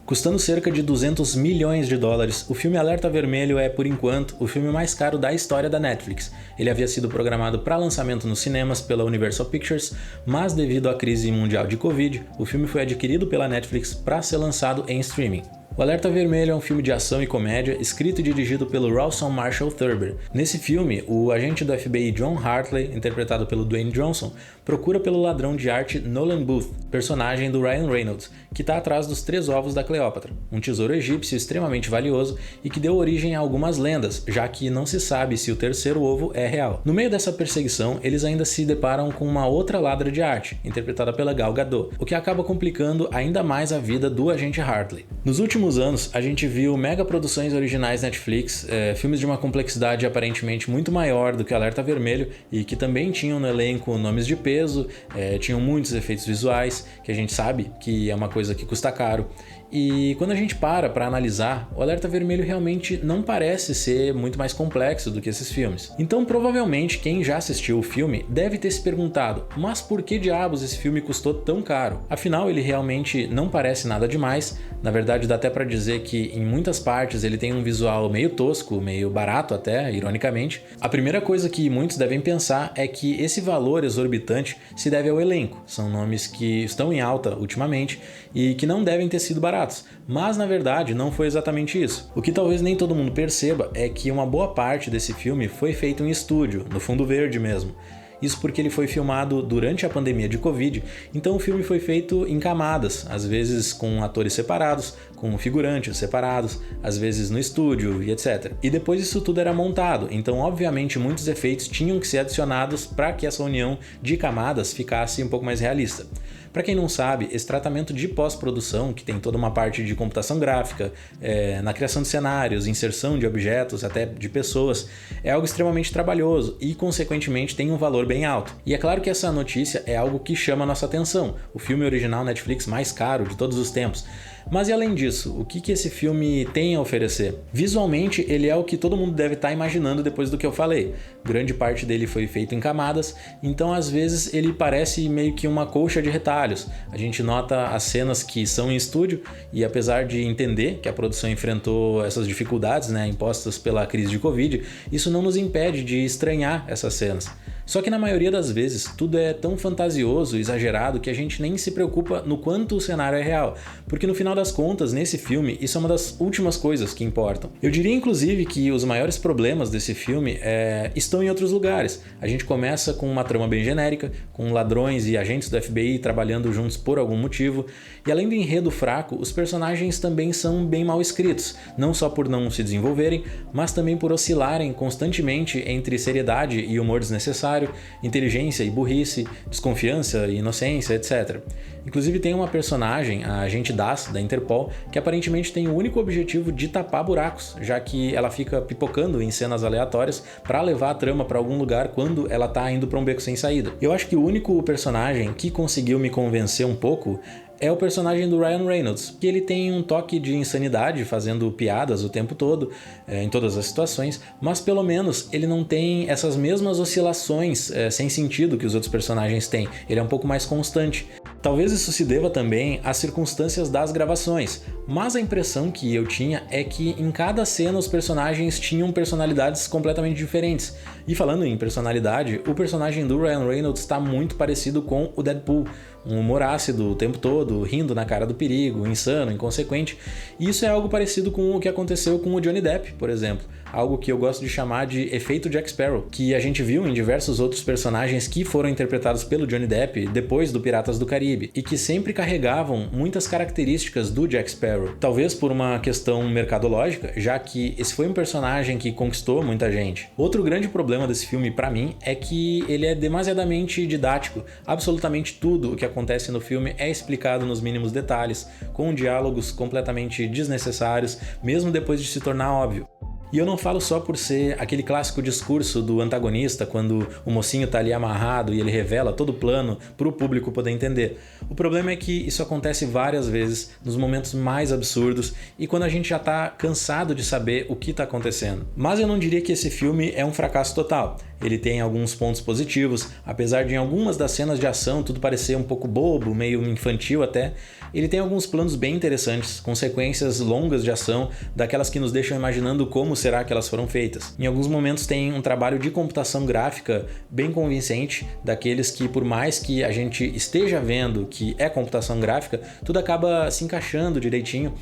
Custando cerca de 200 milhões de dólares, o filme Alerta Vermelho é, por enquanto, o filme mais caro da história da Netflix. Ele havia sido programado para lançamento nos cinemas pela Universal Pictures, mas devido à crise mundial de Covid, o filme foi adquirido pela Netflix para ser lançado em streaming. O Alerta Vermelho é um filme de ação e comédia escrito e dirigido pelo Rawson Marshall Thurber. Nesse filme, o agente do FBI John Hartley, interpretado pelo Dwayne Johnson, procura pelo ladrão de arte Nolan Booth, personagem do Ryan Reynolds, que está atrás dos 3 ovos da Cleópatra, um tesouro egípcio extremamente valioso e que deu origem a algumas lendas, já que não se sabe se o terceiro ovo é real. No meio dessa perseguição, eles ainda se deparam com uma outra ladra de arte, interpretada pela Gal Gadot, o que acaba complicando ainda mais a vida do agente Hartley. Nos últimos anos, a gente viu mega produções originais Netflix, filmes de uma complexidade aparentemente muito maior do que Alerta Vermelho e que também tinham no elenco nomes de peso, tinham muitos efeitos visuais, que a gente sabe que é uma coisa que custa caro. E quando a gente para analisar, o Alerta Vermelho realmente não parece ser muito mais complexo do que esses filmes. Então provavelmente quem já assistiu o filme deve ter se perguntado, mas por que diabos esse filme custou tão caro? Afinal, ele realmente não parece nada demais, na verdade dá até pra dizer que em muitas partes ele tem um visual meio tosco, meio barato até, ironicamente. A primeira coisa que muitos devem pensar é que esse valor exorbitante se deve ao elenco, são nomes que estão em alta ultimamente e que não devem ter sido baratos. Mas na verdade não foi exatamente isso. O que talvez nem todo mundo perceba é que uma boa parte desse filme foi feito em estúdio, no fundo verde mesmo. Isso porque ele foi filmado durante a pandemia de Covid, então o filme foi feito em camadas, às vezes com atores separados, com figurantes separados, às vezes no estúdio e etc. E depois isso tudo era montado, então obviamente muitos efeitos tinham que ser adicionados para que essa união de camadas ficasse um pouco mais realista. Para quem não sabe, esse tratamento de pós-produção, que tem toda uma parte de computação gráfica, na criação de cenários, inserção de objetos, até de pessoas, é algo extremamente trabalhoso e, consequentemente, tem um valor bem alto. E é claro que essa notícia é algo que chama a nossa atenção, o filme original Netflix mais caro de todos os tempos. Mas e além disso, o que esse filme tem a oferecer? Visualmente, ele é o que todo mundo deve estar imaginando depois do que eu falei. Grande parte dele foi feito em camadas, então às vezes ele parece meio que uma colcha de retalhos. A gente nota as cenas que são em estúdio e apesar de entender que a produção enfrentou essas dificuldades, impostas pela crise de Covid, isso não nos impede de estranhar essas cenas. Só que na maioria das vezes tudo é tão fantasioso e exagerado que a gente nem se preocupa no quanto o cenário é real, porque no final das contas, nesse filme, isso é uma das últimas coisas que importam. Eu diria inclusive que os maiores problemas desse filme estão em outros lugares. A gente começa com uma trama bem genérica, com ladrões e agentes do FBI trabalhando juntos por algum motivo, e além do enredo fraco, os personagens também são bem mal escritos, não só por não se desenvolverem, mas também por oscilarem constantemente entre seriedade e humor desnecessário, inteligência e burrice, desconfiança e inocência, etc. Inclusive tem uma personagem, a agente Das, da Interpol, que aparentemente tem o único objetivo de tapar buracos, já que ela fica pipocando em cenas aleatórias para levar a trama para algum lugar quando ela tá indo para um beco sem saída. Eu acho que o único personagem que conseguiu me convencer um pouco é o personagem do Ryan Reynolds, que ele tem um toque de insanidade, fazendo piadas o tempo todo, em todas as situações, mas pelo menos ele não tem essas mesmas oscilações sem sentido que os outros personagens têm, ele é um pouco mais constante. Talvez isso se deva também às circunstâncias das gravações, mas a impressão que eu tinha é que em cada cena os personagens tinham personalidades completamente diferentes. E falando em personalidade, o personagem do Ryan Reynolds está muito parecido com o Deadpool, um humor ácido o tempo todo, rindo na cara do perigo, insano, inconsequente. E isso é algo parecido com o que aconteceu com o Johnny Depp, por exemplo. Algo que eu gosto de chamar de efeito Jack Sparrow, que a gente viu em diversos outros personagens que foram interpretados pelo Johnny Depp depois do Piratas do Caribe, e que sempre carregavam muitas características do Jack Sparrow. Talvez por uma questão mercadológica, já que esse foi um personagem que conquistou muita gente. Outro grande problema desse filme, pra mim, é que ele é demasiadamente didático. Absolutamente tudo o que acontece no filme é explicado nos mínimos detalhes, com diálogos completamente desnecessários, mesmo depois de se tornar óbvio. E eu não falo só por ser aquele clássico discurso do antagonista quando o mocinho tá ali amarrado e ele revela todo o plano para o público poder entender. O problema é que isso acontece várias vezes nos momentos mais absurdos e quando a gente já tá cansado de saber o que tá acontecendo. Mas eu não diria que esse filme é um fracasso total. Ele tem alguns pontos positivos, apesar de em algumas das cenas de ação tudo parecer um pouco bobo, meio infantil até. Ele tem alguns planos bem interessantes, com sequências longas de ação, daquelas que nos deixam imaginando como será que elas foram feitas. Em alguns momentos tem um trabalho de computação gráfica bem convincente, daqueles que por mais que a gente esteja vendo que é computação gráfica, tudo acaba se encaixando direitinho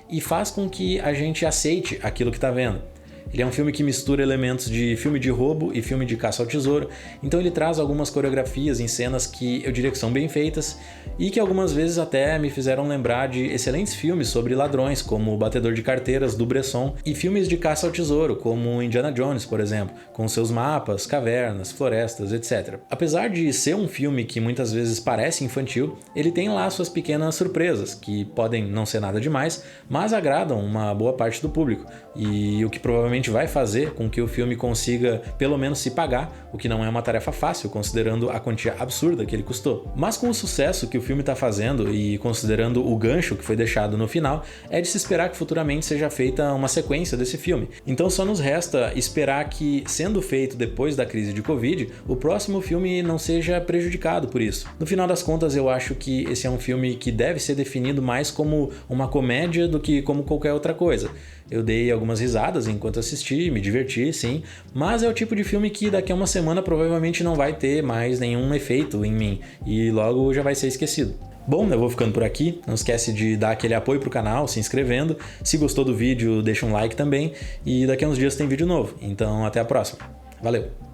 e faz com que a gente aceite aquilo que está vendo. Ele é um filme que mistura elementos de filme de roubo e filme de caça ao tesouro, então ele traz algumas coreografias em cenas que eu diria que são bem feitas e que algumas vezes até me fizeram lembrar de excelentes filmes sobre ladrões, como O Batedor de Carteiras, do Bresson, e filmes de caça ao tesouro, como Indiana Jones, por exemplo, com seus mapas, cavernas, florestas, etc. Apesar de ser um filme que muitas vezes parece infantil, ele tem lá suas pequenas surpresas, que podem não ser nada demais, mas agradam uma boa parte do público, e o que provavelmente vai fazer com que o filme consiga pelo menos se pagar, o que não é uma tarefa fácil, considerando a quantia absurda que ele custou. Mas com o sucesso que o filme está fazendo e considerando o gancho que foi deixado no final, é de se esperar que futuramente seja feita uma sequência desse filme. Então só nos resta esperar que, sendo feito depois da crise de Covid, o próximo filme não seja prejudicado por isso. No final das contas, eu acho que esse é um filme que deve ser definido mais como uma comédia do que como qualquer outra coisa. Eu dei algumas risadas enquanto assisti, me diverti, sim, mas é o tipo de filme que daqui a uma semana provavelmente não vai ter mais nenhum efeito em mim e logo já vai ser esquecido. Bom, eu vou ficando por aqui, não esquece de dar aquele apoio pro canal, se inscrevendo, se gostou do vídeo deixa um like também e daqui a uns dias tem vídeo novo, então até a próxima, valeu!